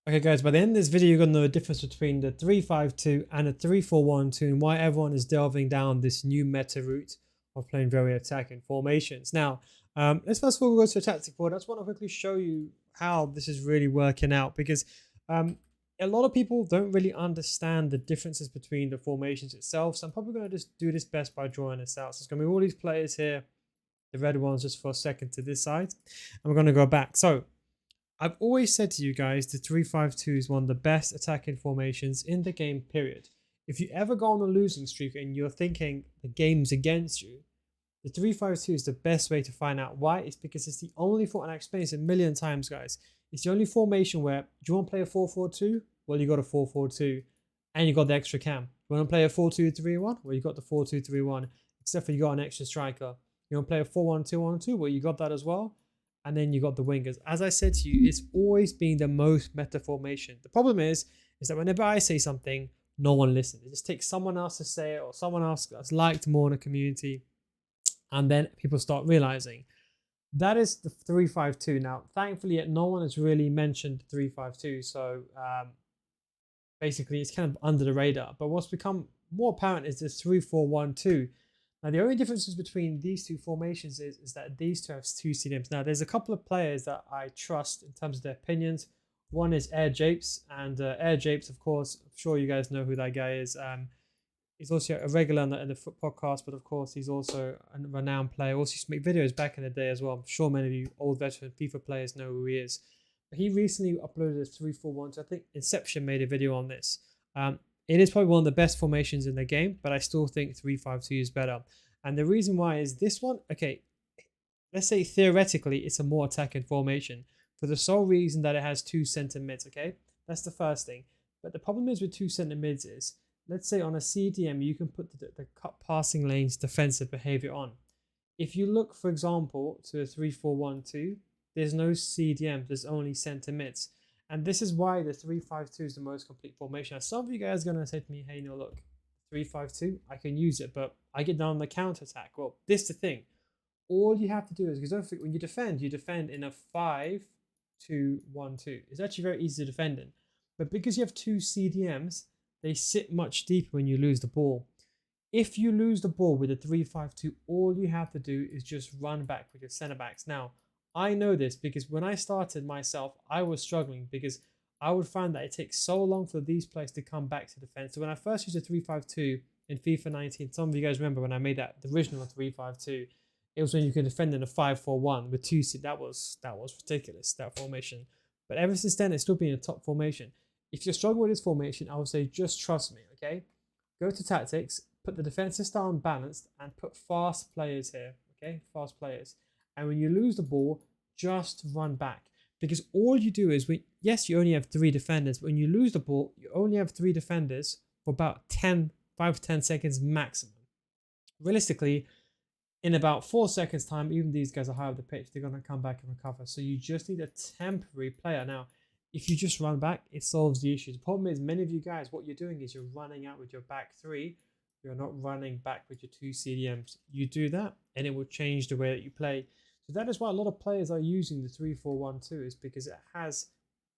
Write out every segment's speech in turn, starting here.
Okay guys, by the end of this video, you're going to know the difference between the 3-5-2 and the 3-4-1-2 and why everyone is delving down this new meta route of playing very attacking formations. Now, let's first of all go to the tactic board. I just want to quickly show you how this is really working out because a lot of people don't really understand the differences between the formations itself. So I'm probably going to just do this best by drawing this out. So it's going to be all these players here, the red ones just for a second to this side. And we're going to go back. So I've always said to you guys, the 3-5-2 is one of the best attacking formations in the game, period. If you ever go on a losing streak and you're thinking the game's against you, the 3-5-2 is the best way to find out why. It's because it's the only and I explained this a million times, guys. It's the only formation where, do you want to play a 4-4-2? Well, you got a 4-4-2 and you got the extra cam. You want to play a 4-2-3-1? Well, you got the 4-2-3-1, except for you got an extra striker. You want to play a 4-1-2-1-2? Well, you got that as well. And then you got the wingers. As I said to you, it's always been the most meta formation. The problem is that whenever I say something, no one listens. It just takes someone else to say it or someone else that's liked more in the community. And then people start realizing that is the 3-5-2. Now, thankfully, no one has really mentioned 3-5-2. So basically, it's kind of under the radar. But what's become more apparent is this 3-4-1-2. Now, the only differences between these two formations is that these two have two CDMs. Now, there's a couple of players that I trust in terms of their opinions. One is Air Japes, and Air Japes, of course, I'm sure you guys know who that guy is. He's also a regular in the Foot podcast, but of course, he's also a renowned player. Also used to make videos back in the day as well. I'm sure many of you old veteran FIFA players know who he is. But he recently uploaded a 3-4-1. So I think Inception made a video on this. It is probably one of the best formations in the game, but I still think 3-5-2 is better. And the reason why is this one, okay, let's say theoretically it's a more attacking formation for the sole reason that it has two center mids, okay? That's the first thing. But the problem is with two center mids is, let's say on a CDM, you can put the cut passing lanes defensive behavior on. If you look, for example, to a 3-4-1-2, there's no CDM, there's only center mids. And this is why the 3-5-2 is the most complete formation. Now, some of you guys are going to say to me, hey, no, look, 3-5-2, I can use it, but I get down on the counter attack. Well, this is the thing. All you have to do is, because don't forget, when you defend in a 5-2-1-2. It's actually very easy to defend in. But because you have two CDMs, they sit much deeper when you lose the ball. If you lose the ball with a 3-5-2, all you have to do is just run back with your center backs. Now, I know this because when I started myself, I was struggling because I would find that it takes so long for these players to come back to defense. So when I first used a 3-5-2 in FIFA 19, some of you guys remember when I made that the original 3-5-2, it was when you could defend in a 5-4-1 with two. That was ridiculous, that formation. But ever since then, it's still been a top formation. If you're struggling with this formation, I would say just trust me, okay? Go to tactics, put the defensive style balanced, and put fast players here, okay? Fast players. And when you lose the ball, just run back. Because all you do is, yes, you only have 3 defenders, but when you lose the ball, you only have 3 defenders for about 5 to 10 seconds maximum. Realistically, in about 4 seconds time, even these guys are high up the pitch, they're going to come back and recover. So you just need a temporary player. Now, if you just run back, it solves the issue. The problem is, many of you guys, what you're doing is you're running out with your back 3. You're not running back with your 2 CDMs. You do that, and it will change the way that you play. So that is why a lot of players are using the 3-4-1-2, is because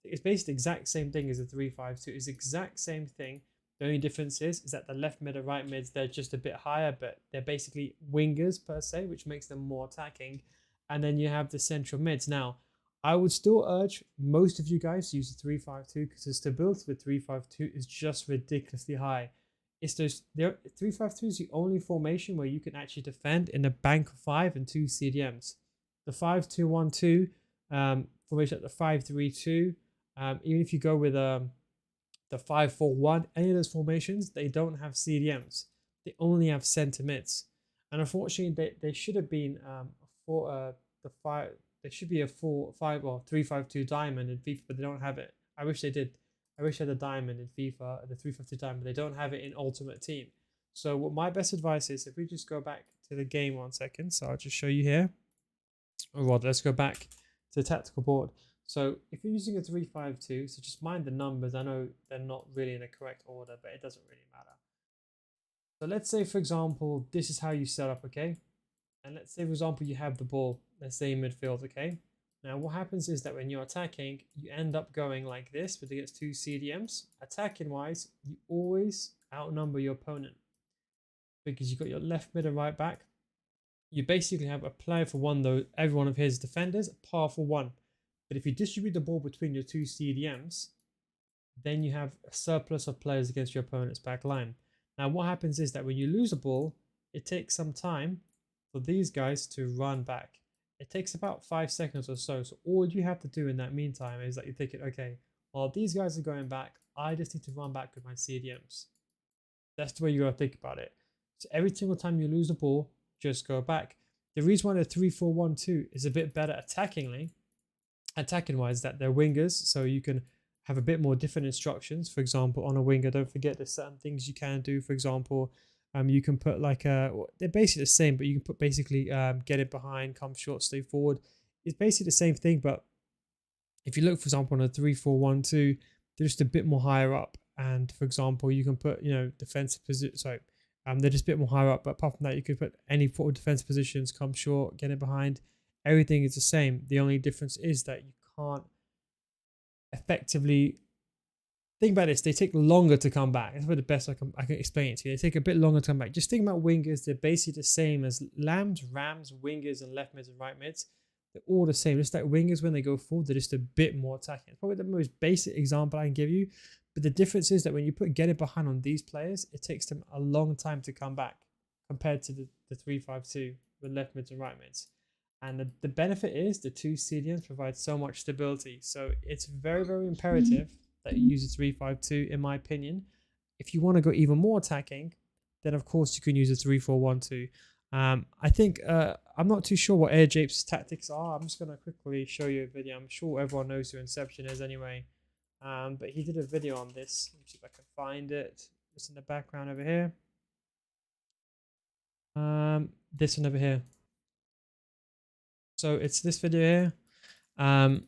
it's basically the exact same thing as the 3-5-2. It's the exact same thing. The only difference is that the left mid and right mids, they're just a bit higher, but they're basically wingers per se, which makes them more attacking. And then you have the central mids. Now, I would still urge most of you guys to use the 3-5-2 because the stability with 3-5-2 is just ridiculously high. 3-5-2 is the only formation where you can actually defend in a bank of 5 and 2 CDMs. The 5-2-1-2 formation, the 5-3-2, even if you go with the 5-4-1, any of those formations, they don't have CDMs. They only have center mids. And unfortunately, they should have been there should be a 3-5-2 diamond in FIFA, but they don't have it. I wish they did. I wish I had a diamond in FIFA, the 3-5-2 diamond. They don't have it in Ultimate Team. So what my best advice is, if we just go back to the game 1 second, so I'll just show you here. Or rather, let's go back to the tactical board. So if you're using a 3-5-2, so just mind the numbers. I know they're not really in the correct order, but it doesn't really matter. So let's say, for example, this is how you set up, okay? And let's say, for example, you have the ball, let's say in midfield, okay? Now, what happens is that when you're attacking, you end up going like this, but against two CDMs. Attacking wise, you always outnumber your opponent because you've got your left mid and right back. You basically have a player for one, though, every one of his defenders, a par for one. But if you distribute the ball between your two CDMs, then you have a surplus of players against your opponent's back line. Now, what happens is that when you lose a ball, it takes some time for these guys to run back. It takes about 5 seconds or so. So all you have to do in that meantime is that you're thinking, okay, while these guys are going back, I just need to run back with my CDMs. That's the way you gotta think about it. So every single time you lose the ball, just go back. The reason why the 3-4-1-2 is a bit better attacking wise, that they're wingers, so you can have a bit more different instructions. For example, on a winger, don't forget there's certain things you can do. For example, you can put like they're basically the same, but you can put basically get it behind, come short, stay forward. It's basically the same thing, but if you look, for example, on a 3-4-1-2, they're just a bit more higher up. And for example, you can put, defensive position. Sorry, they're just a bit more higher up. But apart from that, you could put any forward defense positions, come short, get it behind. Everything is the same. The only difference is that you can't effectively think about this. They take longer to come back. That's the best I can explain it to you. They take a bit longer to come back. Just think about wingers. They're basically the same as lambs, rams, wingers, and left mids and right mids. They're all the same. Just like wingers, when they go forward, they're just a bit more attacking. It's probably the most basic example I can give you. But the difference is that when you put get it behind on these players, it takes them a long time to come back compared to the 3-5-2 with left mids and right mids. And the benefit is the two CDMs provide so much stability. So it's very, very imperative that you use a 3-5-2, in my opinion. If you want to go even more attacking, then of course you can use a 3-4-1-2. I think I'm not too sure what Air Jape's tactics are. I'm just going to quickly show you a video. I'm sure everyone knows who Inception is anyway. But he did a video on this. Let me see if I can find it. It's in the background over here. This one over here. So it's this video here.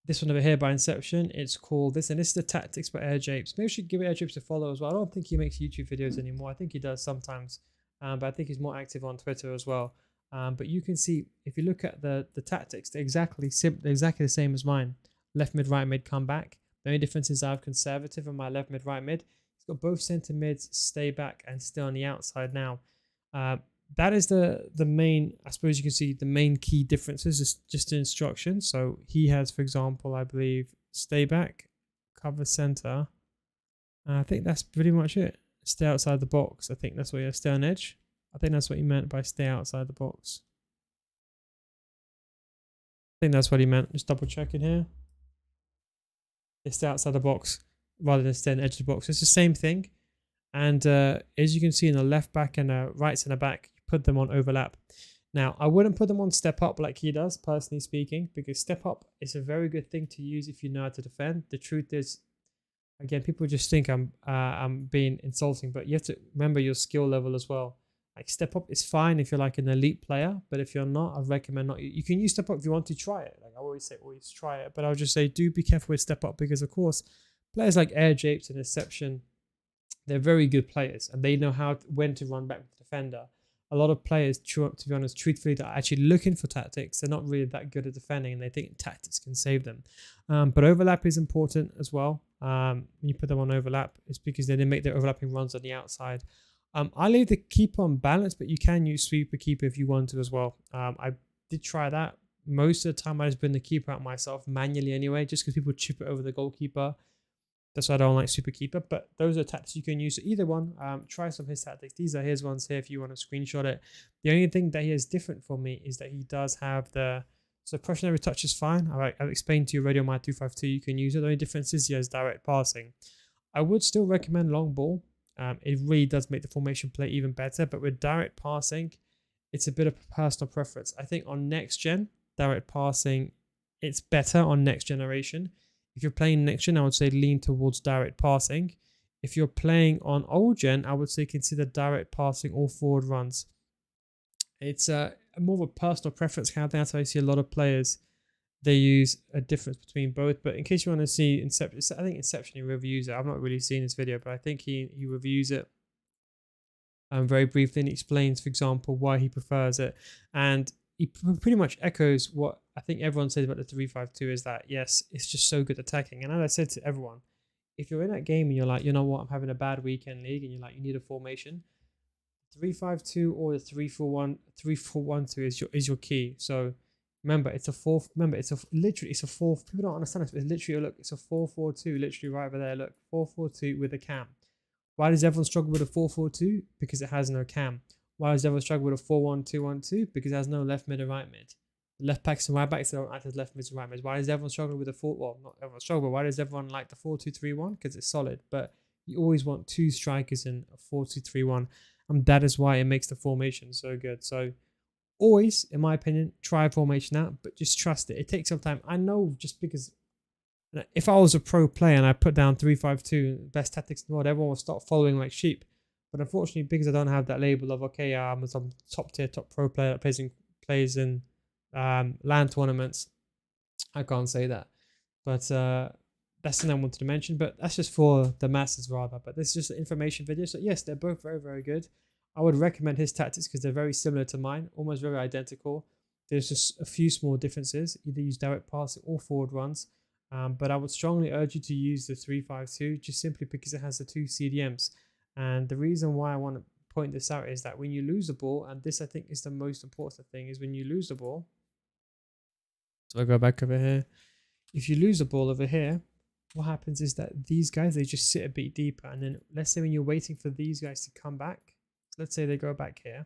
This one over here by Inception. It's called this, and this is the tactics by Air Japes. Maybe we should give Air Japes a follow as well. I don't think he makes YouTube videos anymore. I think he does sometimes, but I think he's more active on Twitter as well. But you can see, if you look at the tactics, they're exactly the same as mine. Left mid, right mid, come back. The only difference is I have conservative on my left mid, right mid. He's got both center mids, stay back, and still on the outside now. That is the main, I suppose you can see the main key differences is just the instructions. So he has, for example, I believe, stay back, cover center. I think that's pretty much it. Stay outside the box. I think that's what you have, stay on edge. I think that's what he meant by stay outside the box. I think that's what he meant. Just double checking here. They stay outside the box rather than stay on the edge of the box. It's the same thing. And as you can see in the left back and the right center back, you put them on overlap. Now, I wouldn't put them on step up like he does, personally speaking, because step up is a very good thing to use if you know how to defend. The truth is, again, people just think I'm being insulting, but you have to remember your skill level as well. Like step up is fine if you're like an elite player, but if you're not, I recommend not. You can use step up if you want to try it. Like I always say, always try it. But I'll just say, do be careful with step up because, of course, players like Air Japes and Inception, they're very good players and they know when to run back with the defender. A lot of players, to be honest, truthfully, that are actually looking for tactics, they're not really that good at defending and they think tactics can save them. But overlap is important as well. When you put them on overlap, it's because they make their overlapping runs on the outside. I leave the keeper on balance, but you can use sweeper keeper if you want to as well. I did try that. Most of the time I just bring the keeper out myself manually anyway, just because people chip it over the goalkeeper. That's why I don't like super keeper, but those are tactics you can use. So either one, try some of his tactics. These are his ones here if you want to screenshot it. The only thing that he has different for me is that he does have so pressure every touch is fine. I've explained to you already on my 252, you can use it. The only difference is he has direct passing. I would still recommend long ball. It really does make the formation play even better, but with direct passing, it's a bit of a personal preference. I think on next gen, direct passing, it's better on next generation. If you're playing next gen, I would say lean towards direct passing. If you're playing on old gen, I would say consider direct passing or forward runs. It's more of a personal preference kind of thing. That's how I see a lot of players. They use a difference between both. But in case you want to see Inception, I think Inception, he reviews it. I've not really seen this video, but I think he reviews it very briefly and explains, for example, why he prefers it. And he pretty much echoes what I think everyone says about the 3-5-2 is that, yes, it's just so good attacking. And as I said to everyone, if you're in that game and you're like, you know what, I'm having a bad weekend league, and you're like, you need a formation, 3-5-2 or the 3-4-1, 3-4-1-2 is your key. So remember, it's a fourth. Remember, literally it's a fourth. People don't understand this, but it's literally, look, it's a 4-4-2, literally right over there. Look, 4-4-2 with a cam. Why does everyone struggle with a 4-4-2? Because it has no cam. Why does everyone struggle with a 4-1-2-1-2? Because it has no left mid and right mid. The left backs and right backs don't act as left mids and right mids. Why does everyone struggle with a not everyone struggle, but why does everyone like the 4-2-3-1? Because it's solid. But you always want two strikers in a 4-2-3-1. And that is why it makes the formation so good. So always, in my opinion, try a formation out, but just trust it. It takes some time. I know, just because if I was a pro player and I put down 3-5-2, best tactics in the world, everyone will start following like sheep. But unfortunately, because I don't have that label of, okay, I'm some top tier, top pro player that plays in LAN tournaments, I can't say that. But that's something I wanted to mention. But that's just for the masses rather. But this is just an information video. So yes, they're both very, very good. I would recommend his tactics because they're very similar to mine, almost very identical. There's just a few small differences. Either use direct passing or forward runs. But I would strongly urge you to use the 3-5-2 just simply because it has the two CDMs. And the reason why I want to point this out is that when you lose the ball, and this I think is the most important thing, is when you lose the ball. So I go back over here. If you lose the ball over here, what happens is that these guys, they just sit a bit deeper. And then let's say when you're waiting for these guys to come back, so let's say they go back here.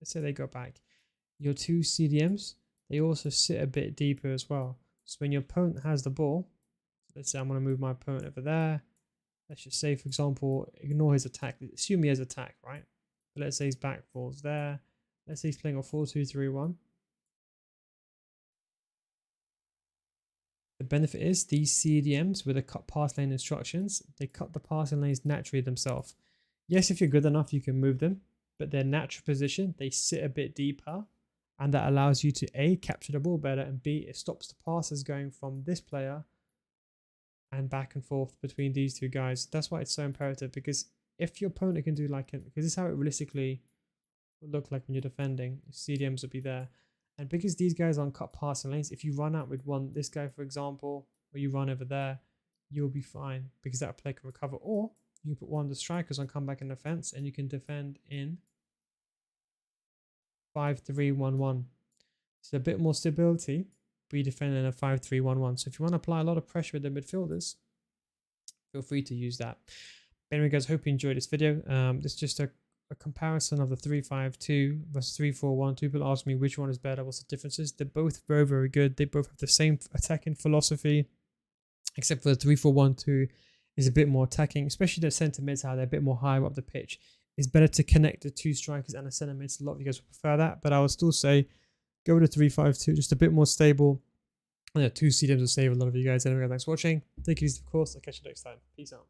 Let's say they go back. Your two CDMs, they also sit a bit deeper as well. So when your opponent has the ball, let's say I'm going to move my opponent over there. Let's just say, for example, ignore his attack. Assume he has attack, right? But let's say his back falls there. Let's say he's playing a 4-2-3-1. The benefit is these CDMs with the cut pass lane instructions, they cut the passing lanes naturally themselves. Yes, if you're good enough, you can move them, but their natural position, they sit a bit deeper, and that allows you to A, capture the ball better, and B, it stops the passes going from this player and back and forth between these two guys. That's why it's so imperative, because if your opponent can do like it, because this is how it realistically will look like when you're defending, CDMs will be there. And because these guys aren't cut passing lanes, if you run out with one, this guy for example, or you run over there, you'll be fine because that player can recover. Or you can put one of the strikers on comeback and defense, and you can defend in 5-3-1-1. So a bit more stability, but you defend in a 5-3-1-1. So if you want to apply a lot of pressure with the midfielders, feel free to use that. But anyway, guys, hope you enjoyed this video. This is just a comparison of the 3-5-2 versus 3-4-1. People ask me which one is better, what's the differences. They're both very, very good. They both have the same attacking philosophy, except for the 3-4-1-2 is a bit more attacking, especially the centre mids, how they're a bit more higher up the pitch. It's better to connect the two strikers and the centre mids. A lot of you guys will prefer that, but I would still say go with the 3-5-2, just a bit more stable. And yeah, two CDMs will save a lot of you guys. Anyway, thanks for watching. Take it easy, of course. I'll catch you next time. Peace out.